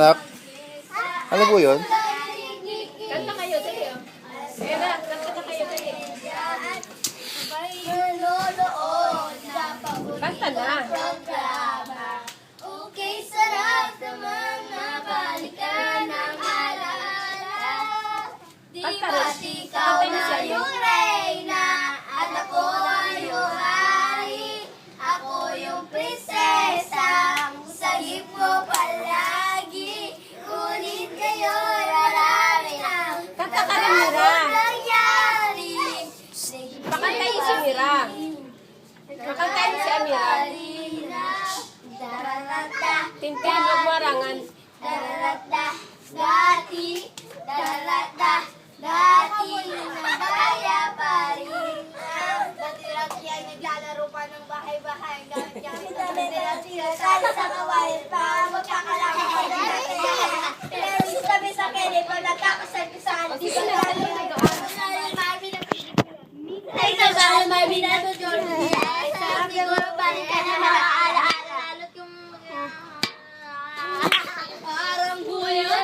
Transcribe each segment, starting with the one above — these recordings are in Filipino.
anak? Ano po yun? Kanta kayo, dali. Ella, kanta na kayo, dali. Kanta na. Okay, sarap naman mabalikan ng alaala. Di ba't ikaw na yung reyna at ako ang iyong hari? Ako yung prinsesa, sagip mo palagi. Ngunit ngayon marami ang Kanta ka rin, Mira. nangyari. Pakantayin si Mira. Pakantayin si Amira. Tintin, huwag mo arangan. Dararata, dati, dararata, dati, nabaya pa rin. Dati-dati ay naglalaro pa ng bahay-bahay. Dati-dati tayo sa kawain pa, magkakalaki pa dati. Pero sabi sa akin, pag nagkakasagisan, di ba tayo ay nagkakalang may binatod yun. Siguro balik ka na maaalaala. Lalo't yung parang buya,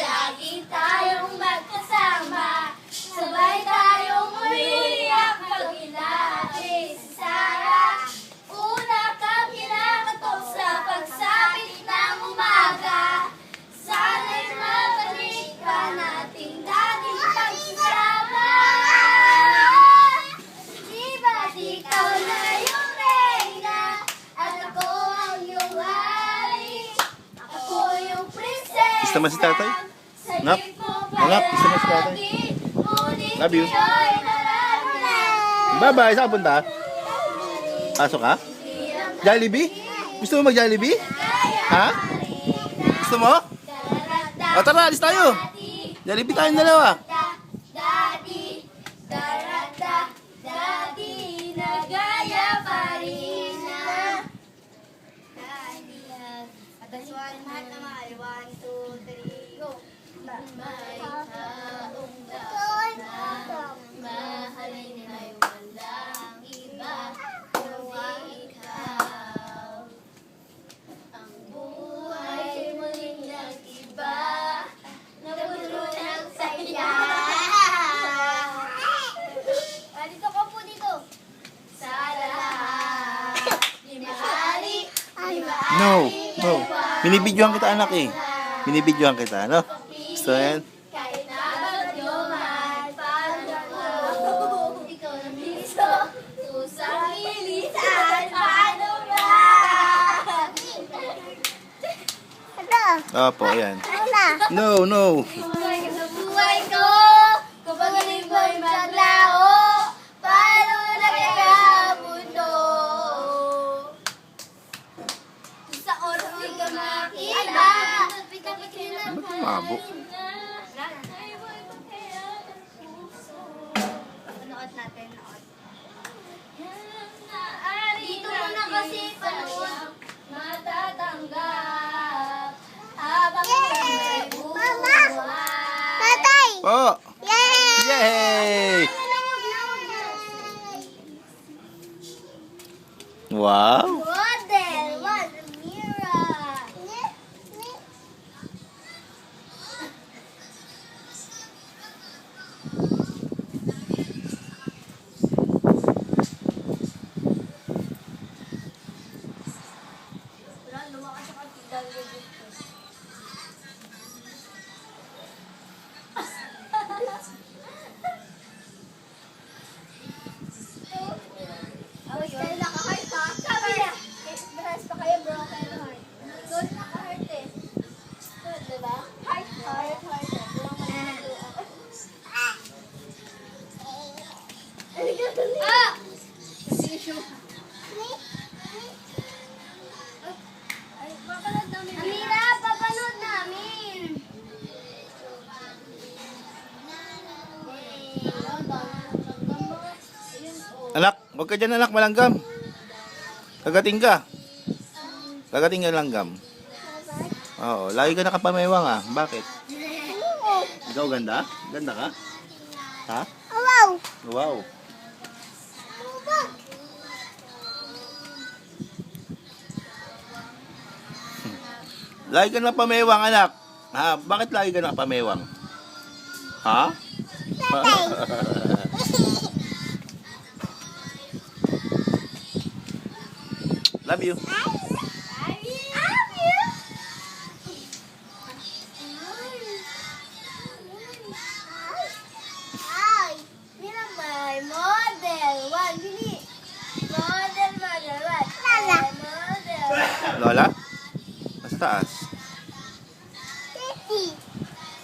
lagi tayong magkasama. Sabay tayong umiiyak pag inaalis si Sarah. Una kang kinakatok sa pagsapit ng umaga. Sana'y mabalik ka nating dating pagsasama. Di ba't ikaw na yung reyna at ako ang iyong hari? Ako yung prinsesa. Gusto mo si tatay? Nak? Anak, gusto mo si tatay? Love you. Bye-bye. Saan ka punta? Pasok ka? Jollibee? Gusto mo mag-Jollibee? Ha? Gusto mo? O tara, alis tayo. Jollibee tayong dalawa. Daddy, darata, daddy, nagaya pa rin na. At ang lahat na mahal, 1, 2, 3, go. May taong dapat na mahalin ay walang iba, kundi ikaw. Ang buhay muling nag-iba, napuno ng saya. Dito ko po dito. Sa lahat, di mahali, di mahali. No, no. Binibidyohan kita anak eh. Binibidyohan kita, no? Gusto yan? Kahit na bagyo man, parang ako, ikaw na miso, kusang ilisan, paano ba? Opo, yan. No, no. Sa buhay ko, kapag alibay maglao, paano nagkakamundo? Sa oras di ka makita, Ba't mabo? Nood natin, nood. Dito muna kasi panuwag matatanggap habang may buhay. Tatay! Po! Yay! Wow! Model! What a mirror! Oh, yun. Naka-heart ha? Sabi niya. Bahas pa kayo broken heart. Good, naka-heart eh. Good, diba? Heart. Walang manituan. Ah! Ay, papanood namin. Amira, papanood namin. Anak, huwag ka dyan anak, malanggam. Kagating ka. Kagating ka langgam. Oo, lagi ka nakapamewang ah. Bakit? Ikaw ganda? Ganda ka? Ha? Wow! Wow. Lagi ka na pamewang, anak. Ha? Bakit lagi ka na pamewang? Ha? Love you. Ay, mira my model. One, bili. Model, model, one. Model. Lola? Nasa taas. Titi.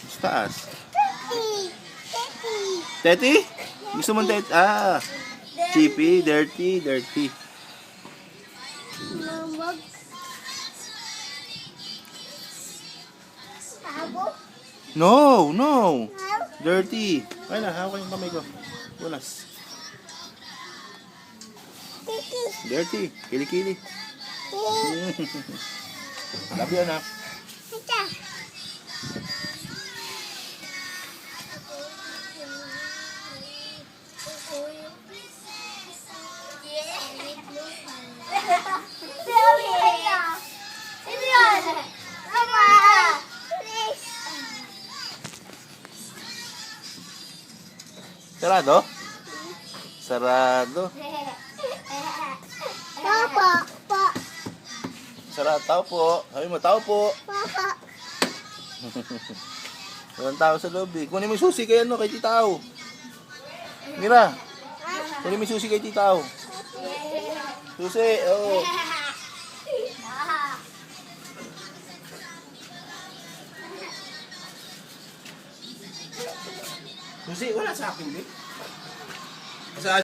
Nasa taas. Titi. Titi. Teti? Gusto mong teti? Ah. Chippy, dirty, dirty. Mamag. Sabo. No, no. Dirty. Ay na, hawak yung kamay ko. Bunas. Titi. Dirty. Kili-kili. Love you, anak. Ito. Sarado? Sarado. Papa, pa, Sarado. Tao po. Sabi mo, tao po. papa. Walang tao sa loob eh. Kunin mo yung susi kay ano, kay Titao. Mira. Kunin mo yung susi kay Titao. Susi, oo. Susi, wala sa akin eh. Sa